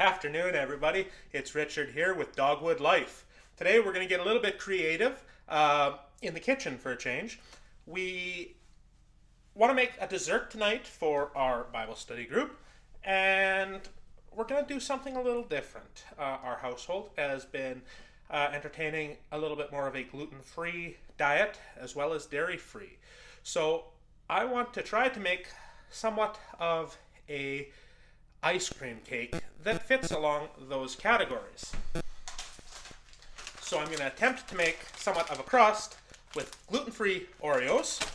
Afternoon, everybody. It's Richard here with Dogwood Life. Today we're going to get a little bit creative in the kitchen for a change. We want to make a dessert tonight for our Bible study group, and we're going to do something a little different. Our household has been entertaining a little bit more of a gluten-free diet as well as dairy-free. So I want to try to make somewhat of a ice cream cake that fits along those categories. So I'm going to attempt to make somewhat of a crust with gluten-free Oreos.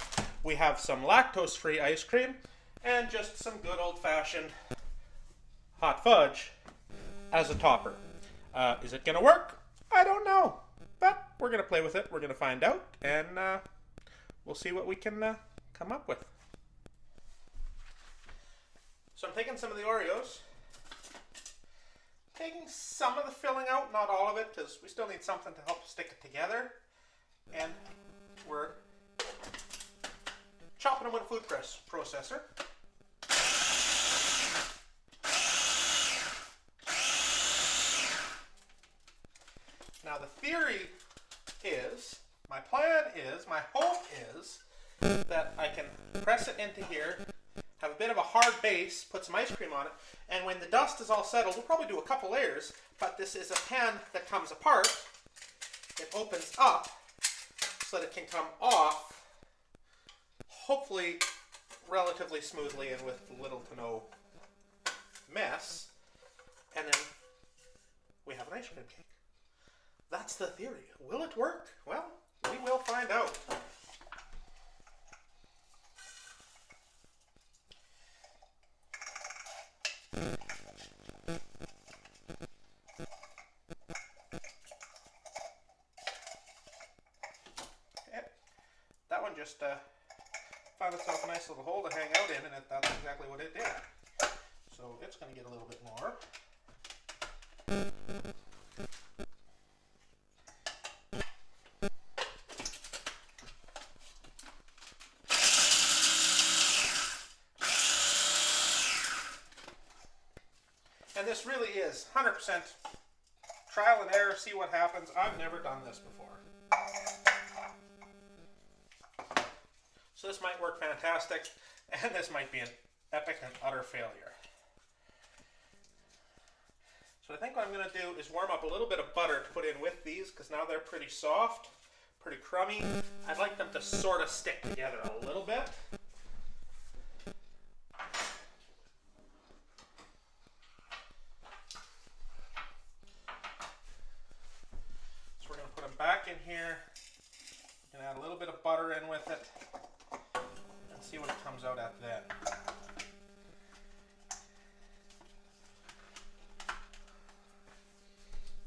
We have some lactose-free ice cream and just some good old-fashioned hot fudge as a topper. Is it going to work? I don't know, but we're going to play with it. We're going to find out, and we'll see what we can come up with. So I'm taking some of the Oreos, taking some of the filling out, not all of it, because we still need something to help stick it together. And we're chopping them with a food processor. Now the theory is, my plan is, my hope is, that I can press it into here, have a bit of a hard base, put some ice cream on it, and when the dust is all settled, we'll probably do a couple layers, but this is a pan that comes apart. It opens up so that it can come off, hopefully relatively smoothly and with little to no mess, and then we have an ice cream cake. That's the theory. Will it work? Well, we will find out. That one just found itself a nice little hole to hang out in, and that's exactly what it did. So it's going to get a little bit more. And this really is 100% trial and error, see what happens. I've never done this before. So this might work fantastic, and this might be an epic and utter failure. So I think what I'm going to do is warm up a little bit of butter to put in with these, because now they're pretty soft, pretty crummy. I'd like them to sort of stick together a little bit. So we're going to put them back in here. You can add a little bit of butter in with it. See what it comes out at then.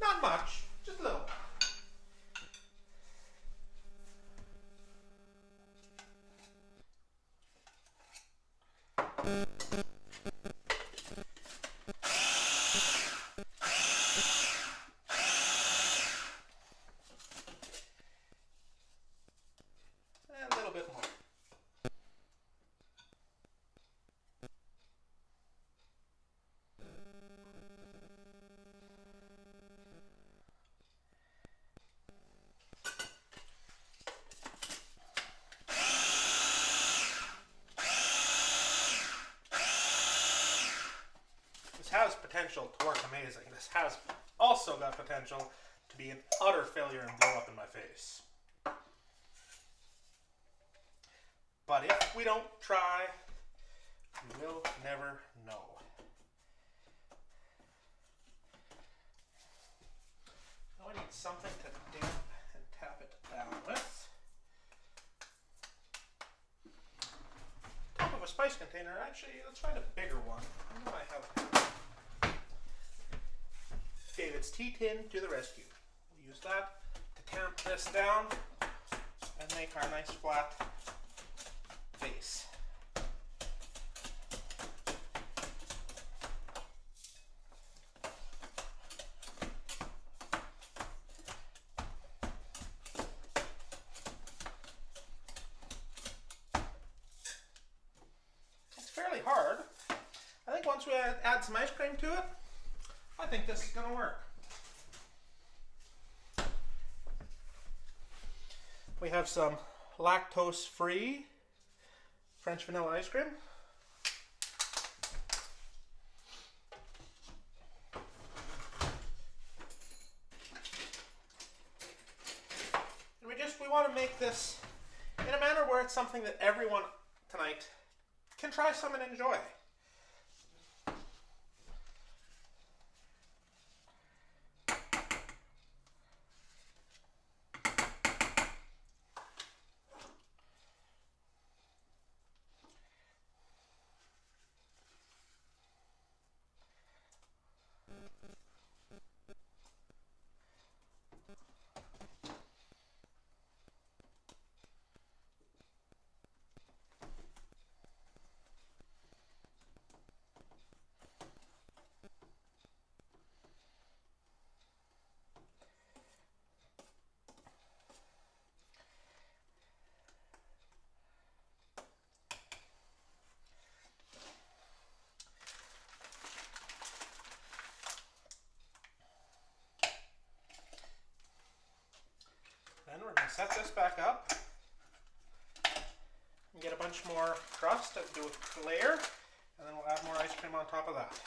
Not much, just a little. And a little bit more. Has potential to work amazing. This has also got potential to be an utter failure and blow up in my face. But if we don't try, we will never know. Now I need something to damp and tap it down with. Top of a spice container, actually, let's find a bigger one. I know I have David's tea tin to the rescue. We'll use that to tamp this down and make our nice flat base. It's fairly hard. I think once we add some ice cream to it, I think this is going to work. We have some lactose-free French vanilla ice cream. And we want to make this in a manner where it's something that everyone tonight can try some and enjoy. Then we're going to set this back up and get a bunch more crust and do a layer, and then we'll add more ice cream on top of that.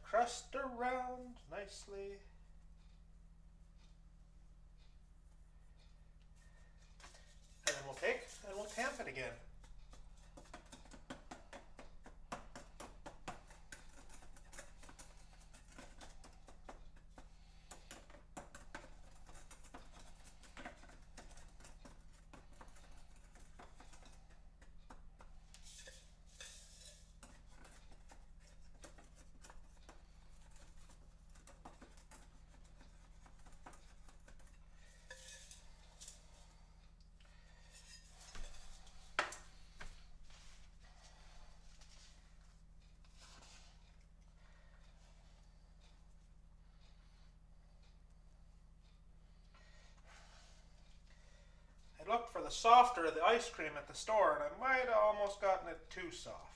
Crust around nicely. And then we'll take and we'll tamp it again. I looked for the softer of the ice cream at the store, and I might have almost gotten it too soft.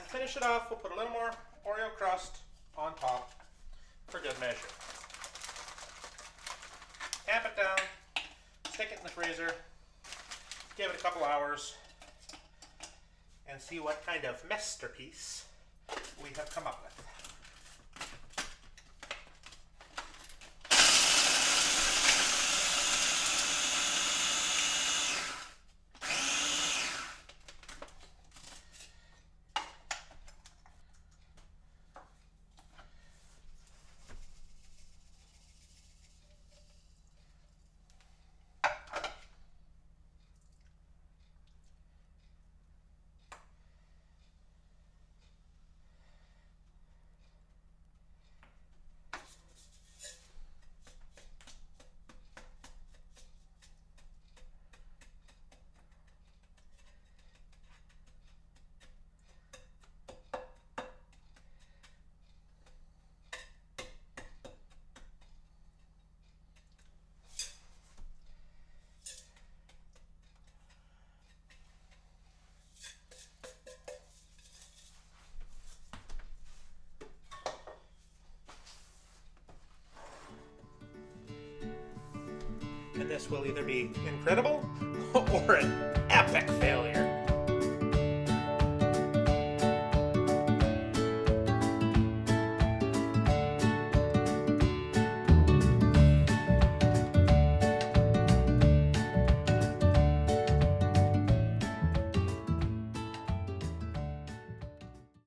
Finish it off, we'll put a little more Oreo crust on top for good measure. Tamp it down, stick it in the freezer, give it a couple hours, and see what kind of masterpiece we have come up with. And this will either be incredible or an epic failure.